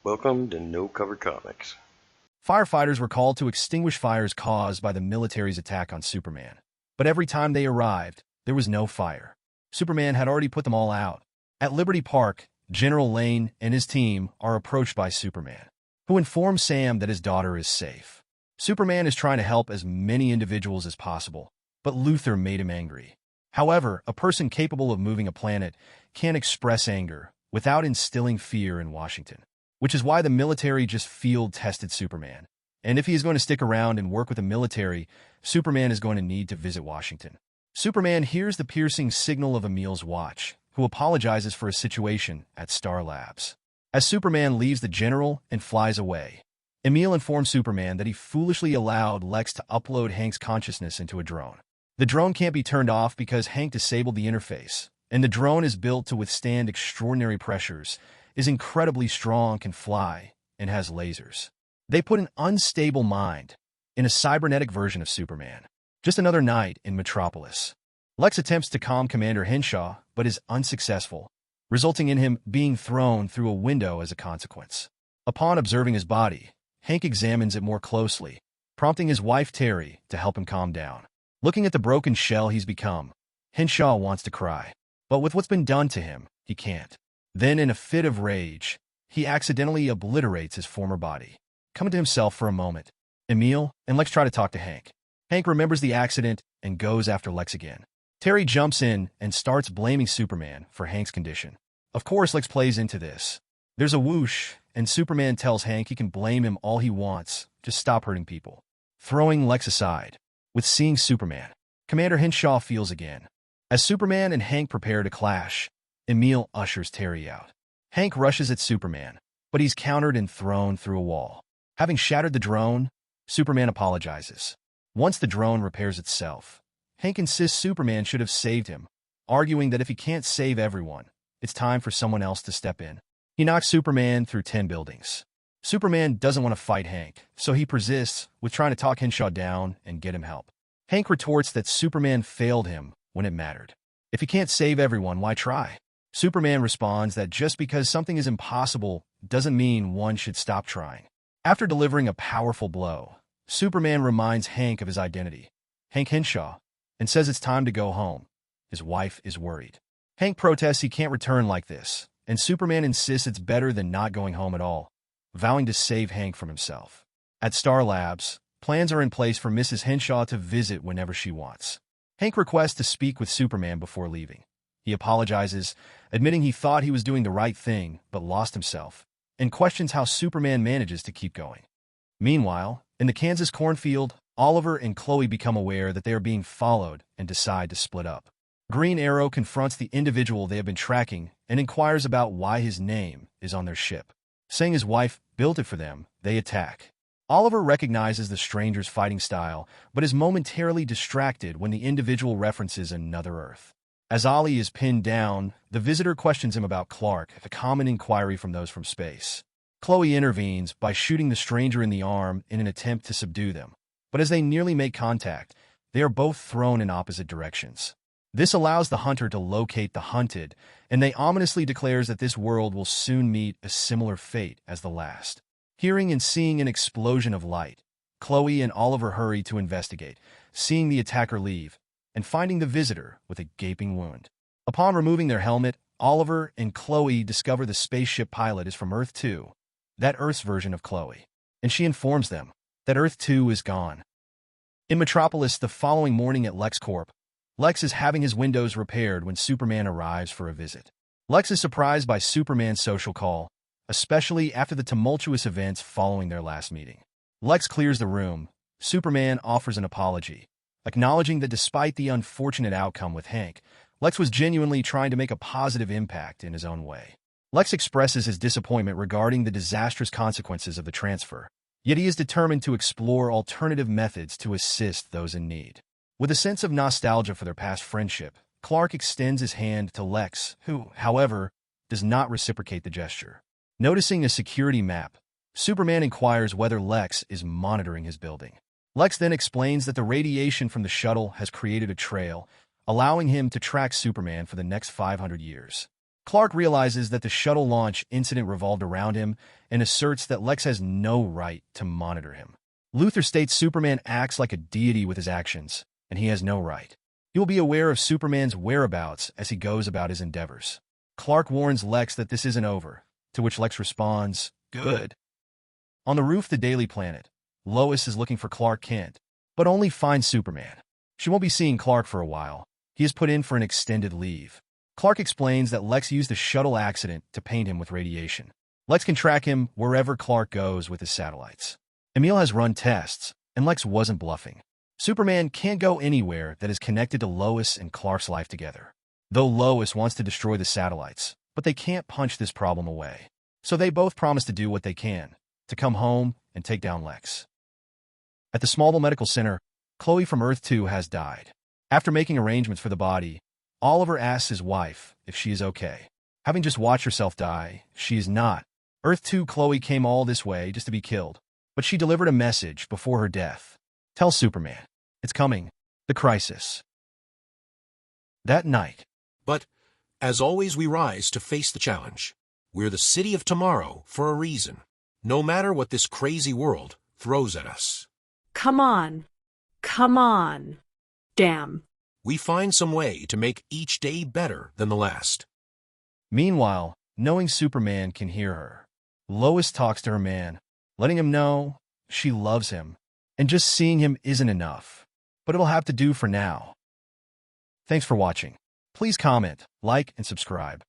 Welcome to No Cover Comics. Firefighters were called to extinguish fires caused by the military's attack on Superman. But every time they arrived, there was no fire. Superman had already put them all out. At Liberty Park, General Lane and his team are approached by Superman, who informs Sam that his daughter is safe. Superman is trying to help as many individuals as possible, but Luthor made him angry. However, a person capable of moving a planet can't express anger without instilling fear in Washington, which is why the military just field-tested Superman. And if he is going to stick around and work with the military, Superman is going to need to visit Washington. Superman hears the piercing signal of Emil's watch, who apologizes for his situation at Star Labs. As Superman leaves the general and flies away, Emil informs Superman that he foolishly allowed Lex to upload Hank's consciousness into a drone. The drone can't be turned off because Hank disabled the interface, and the drone is built to withstand extraordinary pressures, is incredibly strong, can fly, and has lasers. They put an unstable mind in a cybernetic version of Superman. Just another night in Metropolis. Lex attempts to calm Commander Henshaw, but is unsuccessful, resulting in him being thrown through a window as a consequence. Upon observing his body, Hank examines it more closely, prompting his wife Pere to help him calm down. Looking at the broken shell he's become, Henshaw wants to cry, but with what's been done to him, he can't. Then, in a fit of rage, he accidentally obliterates his former body. Coming to himself for a moment, Emil and Lex try to talk to Hank. Hank remembers the accident and goes after Lex again. Terry jumps in and starts blaming Superman for Hank's condition. Of course, Lex plays into this. There's a whoosh, and Superman tells Hank he can blame him all he wants, just stop hurting people. Throwing Lex aside. With seeing Superman, Commander Henshaw feels again. As Superman and Hank prepare to clash, Emil ushers Terry out. Hank rushes at Superman, but he's countered and thrown through a wall. Having shattered the drone, Superman apologizes. Once the drone repairs itself, Hank insists Superman should have saved him, arguing that if he can't save everyone, it's time for someone else to step in. He knocks Superman through 10 buildings. Superman doesn't want to fight Hank, so he persists with trying to talk Henshaw down and get him help. Hank retorts that Superman failed him when it mattered. If he can't save everyone, why try? Superman responds that just because something is impossible doesn't mean one should stop trying. After delivering a powerful blow, Superman reminds Hank of his identity, Hank Henshaw, and says it's time to go home. His wife is worried. Hank protests he can't return like this, and Superman insists it's better than not going home at all, vowing to save Hank from himself. At Star Labs, plans are in place for Mrs. Henshaw to visit whenever she wants. Hank requests to speak with Superman before leaving. He apologizes, admitting he thought he was doing the right thing but lost himself, and questions how Superman manages to keep going. Meanwhile, in the Kansas cornfield, Oliver and Chloe become aware that they are being followed and decide to split up. Green Arrow confronts the individual they have been tracking and inquires about why his name is on their ship. Saying his wife built it for them, they attack. Oliver recognizes the stranger's fighting style, but is momentarily distracted when the individual references another Earth. As Ollie is pinned down, the visitor questions him about Clark, a common inquiry from those from space. Chloe intervenes by shooting the stranger in the arm in an attempt to subdue them. But as they nearly make contact, they are both thrown in opposite directions. This allows the hunter to locate the hunted, and they ominously declares that this world will soon meet a similar fate as the last. Hearing and seeing an explosion of light, Chloe and Oliver hurry to investigate, seeing the attacker leave, and finding the visitor with a gaping wound. Upon removing their helmet, Oliver and Chloe discover the spaceship pilot is from Earth 2, that Earth's version of Chloe, and she informs them that Earth 2 is gone. In Metropolis the following morning at LexCorp, Lex is having his windows repaired when Superman arrives for a visit. Lex is surprised by Superman's social call, especially after the tumultuous events following their last meeting. Lex clears the room. Superman offers an apology, acknowledging that despite the unfortunate outcome with Hank, Lex was genuinely trying to make a positive impact in his own way. Lex expresses his disappointment regarding the disastrous consequences of the transfer, yet he is determined to explore alternative methods to assist those in need. With a sense of nostalgia for their past friendship, Clark extends his hand to Lex, who, however, does not reciprocate the gesture. Noticing a security map, Superman inquires whether Lex is monitoring his building. Lex then explains that the radiation from the shuttle has created a trail, allowing him to track Superman for the next 500 years. Clark realizes that the shuttle launch incident revolved around him and asserts that Lex has no right to monitor him. Luthor states Superman acts like a deity with his actions, and he has no right. He will be aware of Superman's whereabouts as he goes about his endeavors. Clark warns Lex that this isn't over, to which Lex responds, "Good." On the roof of the Daily Planet, Lois is looking for Clark Kent, but only finds Superman. She won't be seeing Clark for a while. He is put in for an extended leave. Clark explains that Lex used the shuttle accident to paint him with radiation. Lex can track him wherever Clark goes with his satellites. Emil has run tests, and Lex wasn't bluffing. Superman can't go anywhere that is connected to Lois and Clark's life together. Though Lois wants to destroy the satellites, but they can't punch this problem away. So they both promise to do what they can, to come home and take down Lex. At the Smallville Medical Center, Chloe from Earth 2 has died. After making arrangements for the body, Oliver asks his wife if she is okay. Having just watched herself die, she is not. Earth 2 Chloe came all this way just to be killed, but she delivered a message before her death. Tell Superman, it's coming, the crisis. That night. But, as always, we rise to face the challenge. We're the city of tomorrow for a reason, no matter what this crazy world throws at us. Come on. Come on. Damn. We find some way to make each day better than the last. Meanwhile, knowing Superman can hear her, Lois talks to her man, letting him know she loves him, and just seeing him isn't enough. But it'll have to do for now. Thanks for watching. Please comment, like, and subscribe.